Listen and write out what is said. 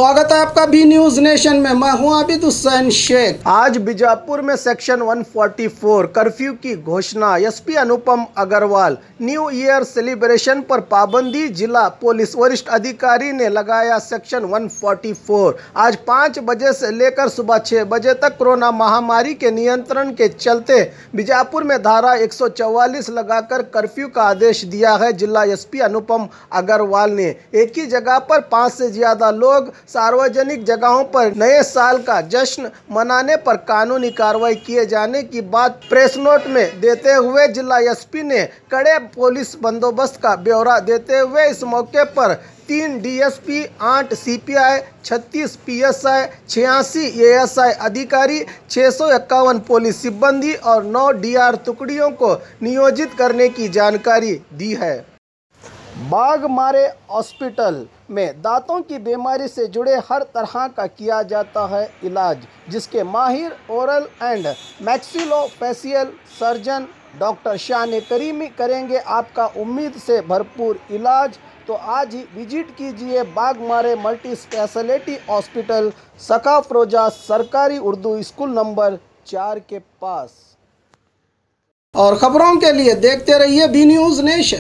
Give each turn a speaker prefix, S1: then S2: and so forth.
S1: स्वागत है आपका बी न्यूज नेशन में। मैं हूं आबिद हुसैन शेख। आज बीजापुर में सेक्शन 144 कर्फ्यू की घोषणा। एसपी अनुपम अग्रवाल। न्यू ईयर सेलिब्रेशन पर पाबंदी। जिला पुलिस वरिष्ठ अधिकारी ने लगाया सेक्शन 144। आज 5 बजे से लेकर सुबह 6 बजे तक कोरोना महामारी के नियंत्रण के चलते बीजापुर में धारा 144 लगाकर कर्फ्यू का आदेश दिया है। जिला एसपी अनुपम अग्रवाल ने एक ही जगह पर 5 से ज्यादा लोग सार्वजनिक जगहों पर नए साल का जश्न मनाने पर कानूनी कार्रवाई किए जाने की बात प्रेस नोट में देते हुए जिला एसपी ने कड़े पुलिस बंदोबस्त का ब्यौरा देते हुए इस मौके पर 3 डीएसपी, 8 सीपीआई, 36 पीएसआई, 86 एएसआई अधिकारी, 651 पुलिस सिब्बंदी और 9 डीआर टुकड़ियों को नियोजित करने की जानकारी दी है। बाघमारे हॉस्पिटल में दांतों की बीमारी से जुड़े हर तरह का किया जाता है इलाज, जिसके माहिर oral and maxillofacial surgeon doctor शान करीमी करेंगे आपका उम्मीद से भरपूर इलाज। तो आज ही विजिट कीजिए बाघमारे मल्टी स्पेशलिटी हॉस्पिटल, सकाफरोजा सरकारी उर्दू स्कूल नंबर 4 के पास। और खबरों के लिए देखते रहिए बी न्यूज नेशन।